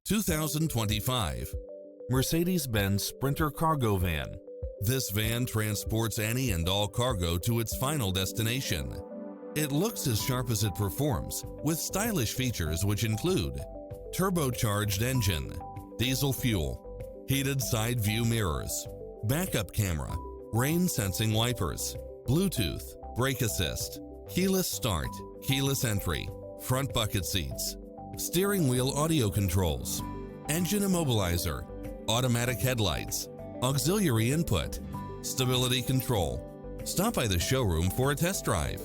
2025 Mercedes-Benz Sprinter Cargo Van. This van transports any and all cargo to its final destination. It looks as sharp as it performs, with stylish features which include turbocharged engine, diesel fuel, heated side view mirrors, backup camera, rain-sensing wipers, Bluetooth, brake assist, keyless start, keyless entry, front bucket seats, steering wheel audio controls, engine immobilizer, automatic headlights, auxiliary input, stability control. Stop by the showroom for a test drive.